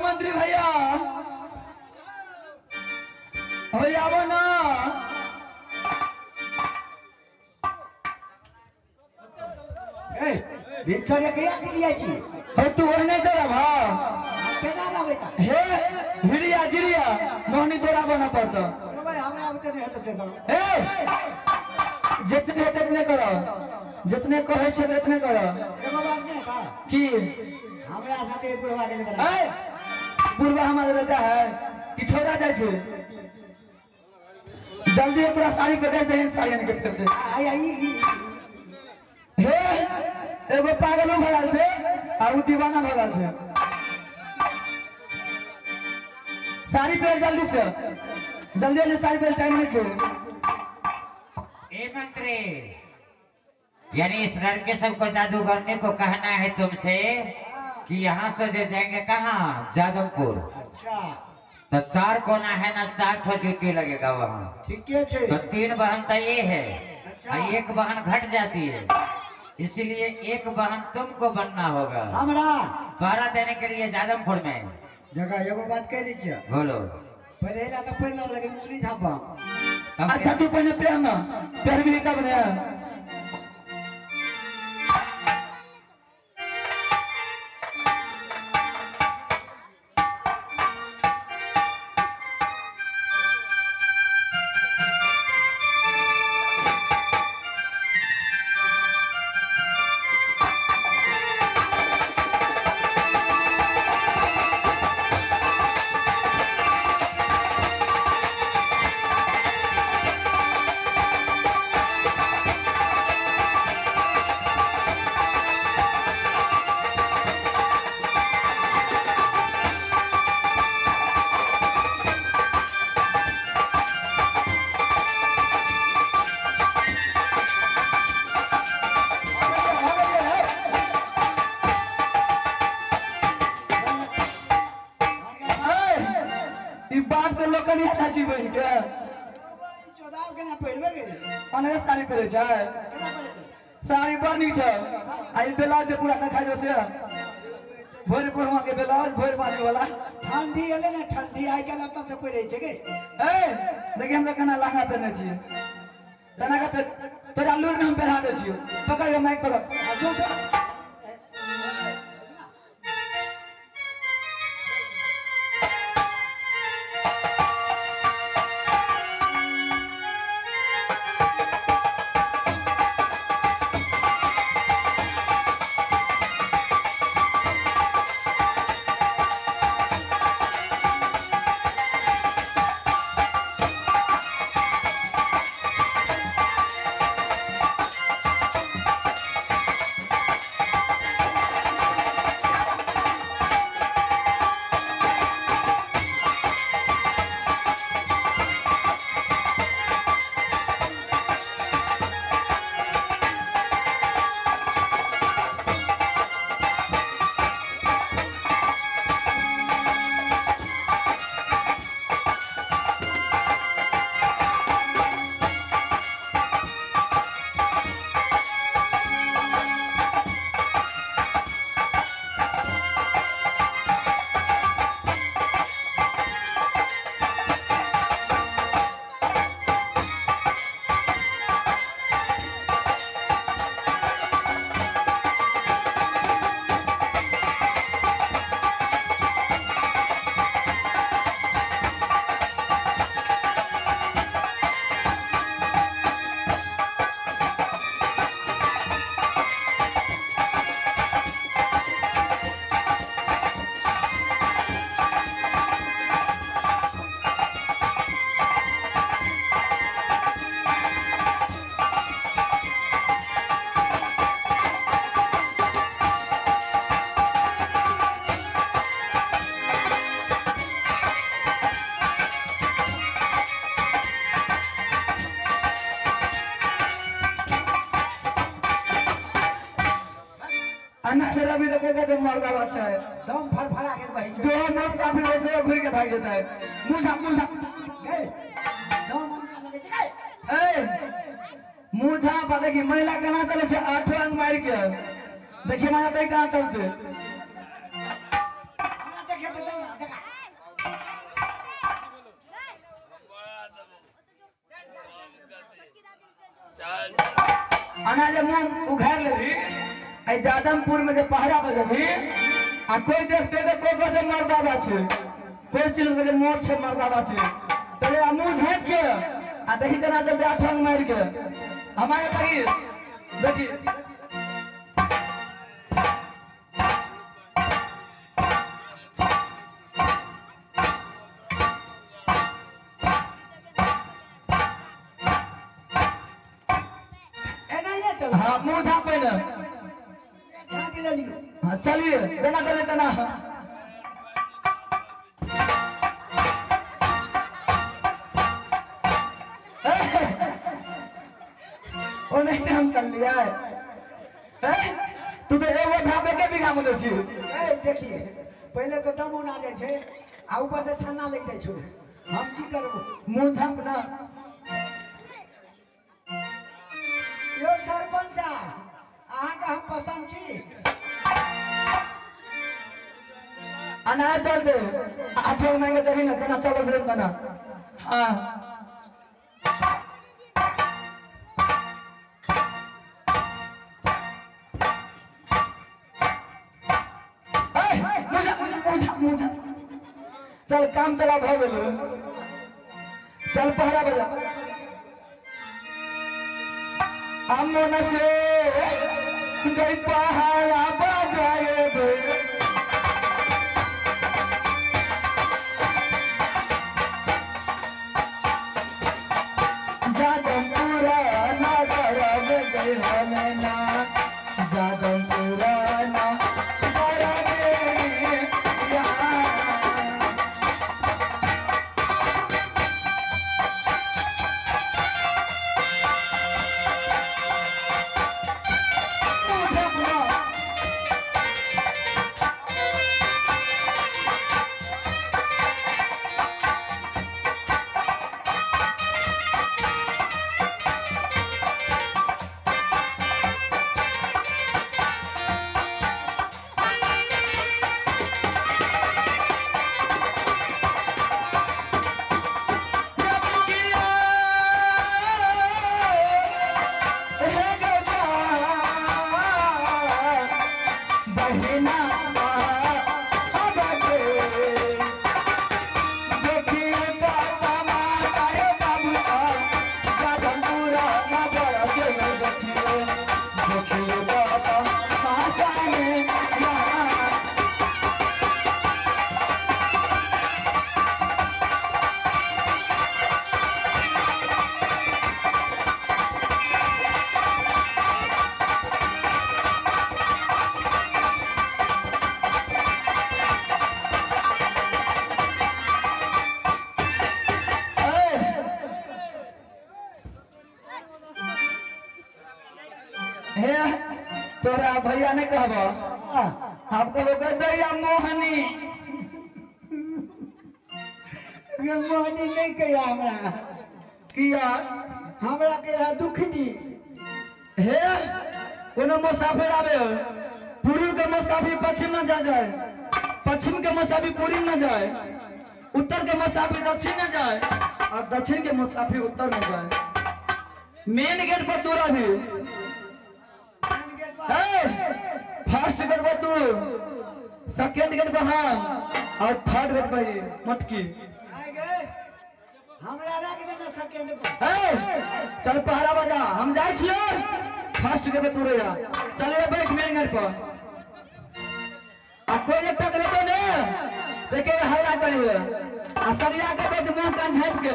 मंत्री भैया आवो ना भिक्षाने कया कियाची हे तू ओने डरा भा केना लावे ता हे हिरिया जिरिया मोहनी तोरा बना पड़ता भाई हमरा अब के हेत से करो ए जितने जितने करो जितने कहे से उतने करो एगो बात नहीं का की हमरा साथे बुढ़वा गेल बड़ा ए बुढ़वा हमारे राजा है कि छोड़ा जाय छे जल्दी तोरा साड़ी पकड़ दे साड़ी के फेर दे आई आई हे एगो पागल भगल छे और उ दीवाना भगल छे साड़ी पहन जल्दी से जल्दी साड़ी पहन टाइम नहीं छे ए मंत्री यानी इस लड़के सबको जादू करने को कहना है तुमसे कि यहाँ से जो जाएंगे कहाँ जादवपुर। अच्छा तो 4 कोना है ना 4 ठो ड्यूटी लगेगा वहाँ। ठीक है छे तो 3 बहन तो ये है अच्छा। और 1 बहन घट जाती है, इसीलिए 1 बहन तुमको बनना होगा हमरा पहरा देने के लिए जादवपुर में। जगह एगो बात कह दीजिए बोलो। पहले ला तो पहले लगे मूली झापा अच्छा तू पहले पहनना पहन भी तब ने लोग कनी आता छी बहिन के चौदाव के ना पहिरबे गे अनेक साड़ी पहरे छै केना पहिरबे साड़ी बड़ नीक छै आई ब्लाउज जे पूरा देखा जो से भोर पुरवा के ब्लाउज भोर बाजू वाला ठंडी एले ना ठंडी आइ काल्हि एतऽ से पहिरै छै गे ए देखिए हम केना लहंगा पहने छियै तना का तोरा लूर में हम पहना दे छियै पकड़ के माइक पकड़ जो अन्ना तेरा भी देखेगा तो मर्दा बच्चा है दम फड़फड़ा के बहि जो मस्त फिर वैसे घूर के भाग जाता है मुझा गे दम लगे छै गे ए मुझा पता कि महिला कहाँ चले से 8 अंग मार के देखिए माया तो कहाँ चलते हमरा देखे तो देखा अन्ना जब मुंह उघार लेबी आई जादमपुर में जब पहरा बजबी आ कोई देखते तो कोई कहते मर्दा बा छै कोई चीज कहते मोर छै मर्दा बा छै तेरे मुंह झाँक के आ देखी केना चलते 8 अंग मार के हमारे तरी देखी एना ये चल हाँ मुंह झाँपे न झाँक ले लियो हाँ चलिए जना चले तना ओ नहीं तो हम कर लिया है तू तो एगो ढाबे के बिघा में छी ए देखिए पहले तो दम उना जाय छै आ ऊपर से छन्ना लग जाय छै हम की करबो मुंह झाँप ना यो सरपंच साहब अहाँ के हम पसंद छी अना चल दे 8 अंग मांगे चली ना तना चलो से तना हाँ मुझा चल काम चला भ गेल चल पहरा बजा अमन से गई पहाड़ा बजाए बे जादमपुरा ना करब गई हमें ना जादमपुरा ना करब यहाँ हे तोरा भैया ने कहब आप कहबो कह दैया मोहनी मोहनी नहीं कहिया हमरा किया हमरा कहिया दुखनी हे कोनो मुसाफिर आवे पूर्व के मुसाफिर पश्चिम न जा जाए, पश्चिम के मुसाफिर पूर्व न जाए, उत्तर के मुसाफिर दक्षिण न जाए और दक्षिण के मुसाफिर उत्तर न जाए। मेन गेट पर तोरा भी फर्स्ट गेट पर तू, सेकेंड गेट पर हम और थर्ड गेट पर ये मटकी। हमरा रख देना सेकेंड पर। चल पहरा बजा हम जाए छियो फर्स्ट गेट पे तू रहिया। चले बैठ मेन गेट पर आ कोई एक टक लेते ने देखे हल्ला करिए आ सरिया के बैठ मुंह कान झाँप के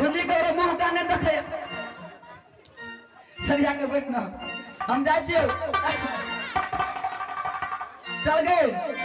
बुझली के मुंह कान ने देखे सरिया के बैठ ना हम जाए छियो। चल गए